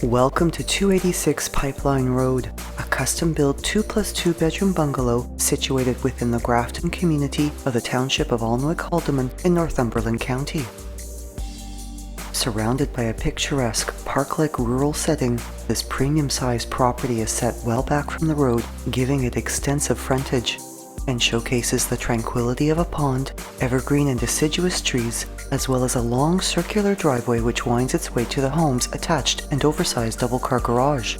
Welcome to 286 Pipeline Road, a custom-built 2+2 bedroom bungalow situated within the Grafton community of the Township of Alnwick, Haldimand in Northumberland County. Surrounded by a picturesque, park-like rural setting, this premium-sized property is set well back from the road, giving it extensive frontage, and showcases the tranquility of a pond, evergreen and deciduous trees, as well as a long circular driveway which winds its way to the home's attached and oversized double-car garage,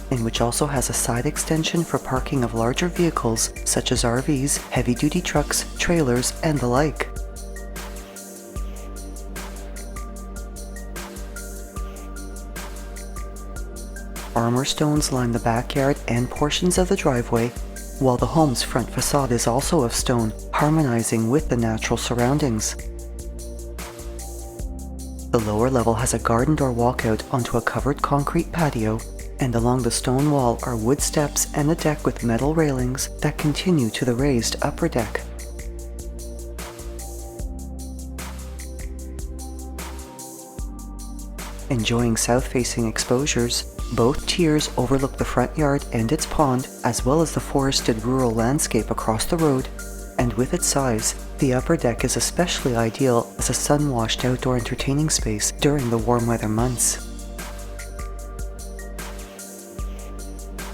and which also has a side extension for parking of larger vehicles such as RVs, heavy-duty trucks, trailers, and the like. Armour stones line the backyard and portions of the driveway, while the home's front facade is also of stone, harmonizing with the natural surroundings. The lower level has a garden door walkout onto a covered concrete patio, and along the stone wall are wood steps and a deck with metal railings that continue to the raised upper deck. Enjoying south-facing exposures, both tiers overlook the front yard and its pond, as well as the forested rural landscape across the road, and with its size, the upper deck is especially ideal as a sun-washed outdoor entertaining space during the warm weather months.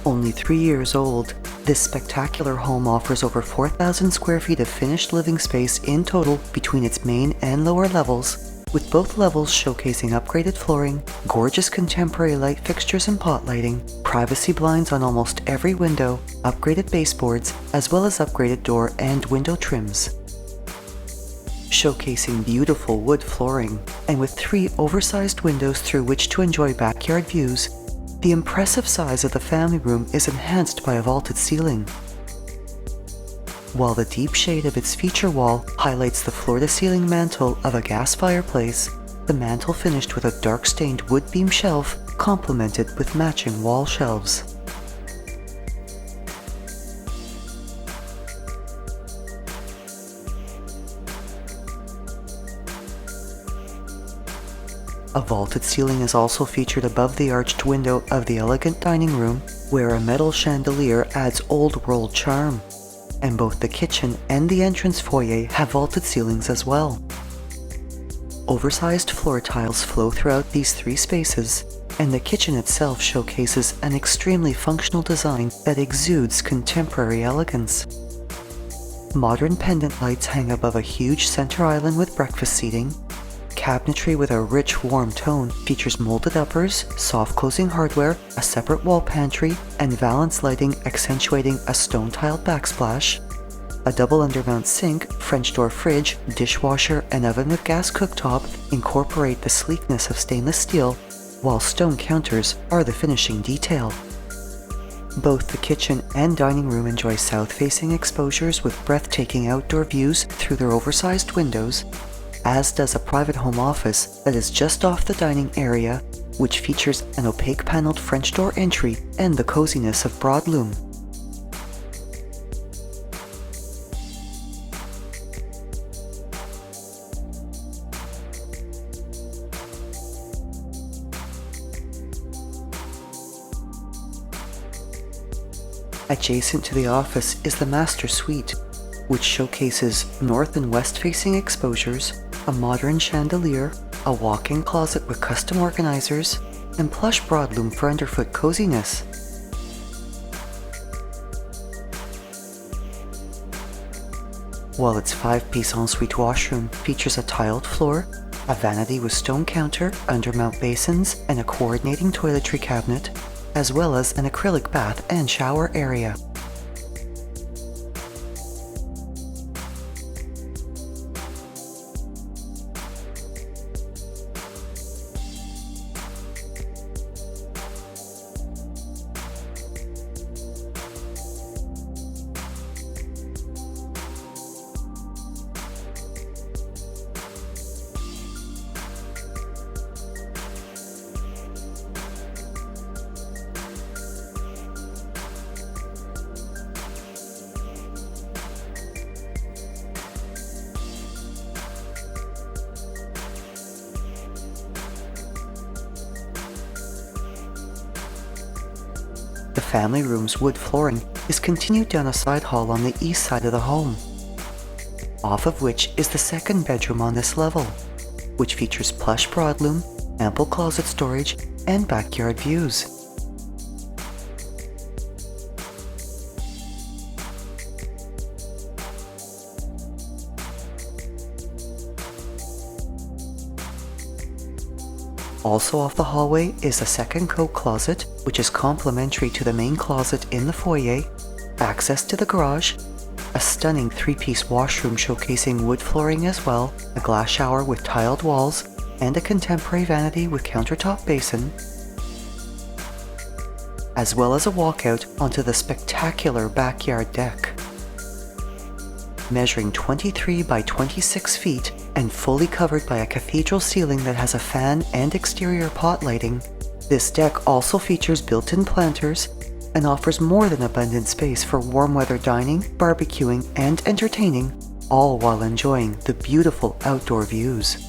Only 3 years old, this spectacular home offers over 4,000 square feet of finished living space in total between its main and lower levels, with both levels showcasing upgraded flooring, gorgeous contemporary light fixtures and pot lighting, privacy blinds on almost every window, upgraded baseboards, as well as upgraded door and window trims. Showcasing beautiful wood flooring, and with 3 oversized windows through which to enjoy backyard views, the impressive size of the family room is enhanced by a vaulted ceiling, while the deep shade of its feature wall highlights the floor-to-ceiling mantel of a gas fireplace, the mantel finished with a dark-stained wood beam shelf complemented with matching wall shelves. A vaulted ceiling is also featured above the arched window of the elegant dining room, where a metal chandelier adds old-world charm, and both the kitchen and the entrance foyer have vaulted ceilings as well. Oversized floor tiles flow throughout these 3 spaces, and the kitchen itself showcases an extremely functional design that exudes contemporary elegance. Modern pendant lights hang above a huge center island with breakfast seating. Cabinetry with a rich, warm tone features molded uppers, soft-closing hardware, a separate wall pantry, and valance lighting accentuating a stone-tiled backsplash. A double undermount sink, French door fridge, dishwasher, and oven with gas cooktop incorporate the sleekness of stainless steel, while stone counters are the finishing detail. Both the kitchen and dining room enjoy south-facing exposures with breathtaking outdoor views through their oversized windows, as does a private home office that is just off the dining area, which features an opaque paneled French door entry and the coziness of broadloom. Adjacent to the office is the master suite, which showcases north and west facing exposures, a modern chandelier, a walk-in closet with custom organizers, and plush broadloom for underfoot coziness. While its 5-piece ensuite washroom features a tiled floor, a vanity with stone counter, undermount basins, and a coordinating toiletry cabinet, as well as an acrylic bath and shower area. The family room's wood flooring is continued down a side hall on the east side of the home, off of which is the second bedroom on this level, which features plush broadloom, ample closet storage, and backyard views. Also off the hallway is a second coat closet, which is complementary to the main closet in the foyer, access to the garage, a stunning three-piece washroom showcasing wood flooring as well, a glass shower with tiled walls, and a contemporary vanity with countertop basin, as well as a walkout onto the spectacular backyard deck. Measuring 23 by 26 feet and fully covered by a cathedral ceiling that has a fan and exterior pot lighting, this deck also features built-in planters and offers more than abundant space for warm weather dining, barbecuing, and entertaining, all while enjoying the beautiful outdoor views.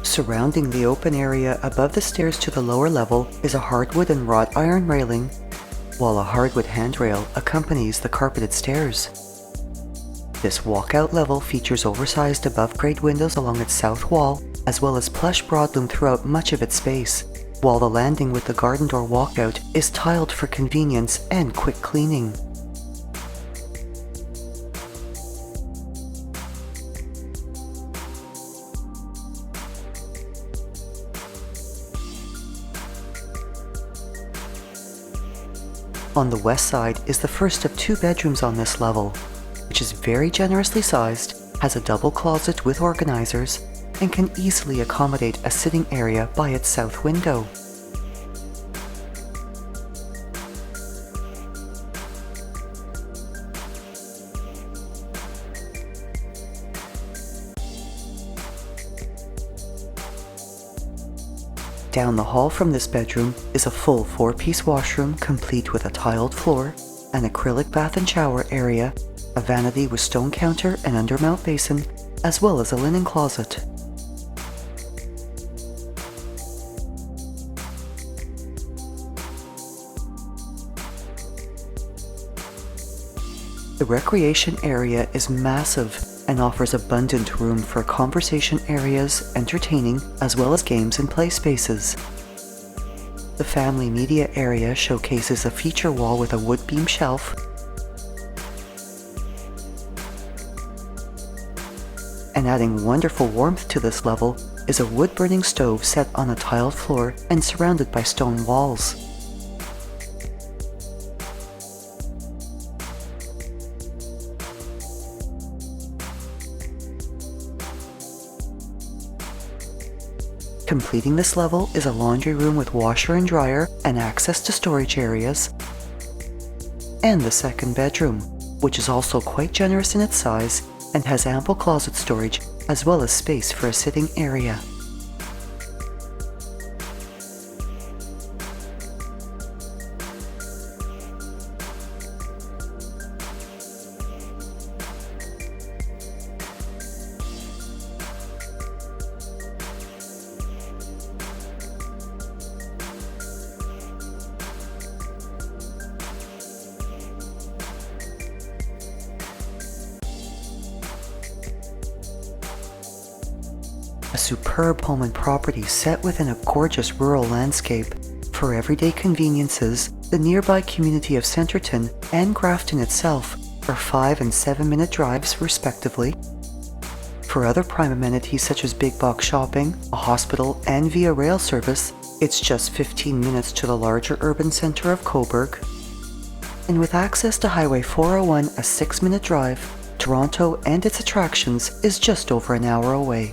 Surrounding the open area above the stairs to the lower level is a hardwood and wrought iron railing, while a hardwood handrail accompanies the carpeted stairs. This walkout level features oversized above-grade windows along its south wall, as well as plush broadloom throughout much of its space, while the landing with the garden door walkout is tiled for convenience and quick cleaning. On the west side is the first of two bedrooms on this level, which is very generously sized, has a double closet with organizers, and can easily accommodate a sitting area by its south window. Down the hall from this bedroom is a full 4-piece washroom complete with a tiled floor, an acrylic bath and shower area, a vanity with stone counter and undermount basin, as well as a linen closet. The recreation area is massive and offers abundant room for conversation areas, entertaining, as well as games and play spaces. The family media area showcases a feature wall with a wood beam shelf, and adding wonderful warmth to this level is a wood-burning stove set on a tiled floor and surrounded by stone walls. Completing this level is a laundry room with washer and dryer and access to storage areas, and the second bedroom, which is also quite generous in its size and has ample closet storage as well as space for a sitting area. A superb home and property set within a gorgeous rural landscape. For everyday conveniences, the nearby community of Centerton and Grafton itself are 5- and 7-minute drives respectively. For other prime amenities such as big box shopping, a hospital, and via rail service, it's just 15 minutes to the larger urban centre of Coburg. And with access to Highway 401, a 6-minute drive, Toronto and its attractions is just over an hour away.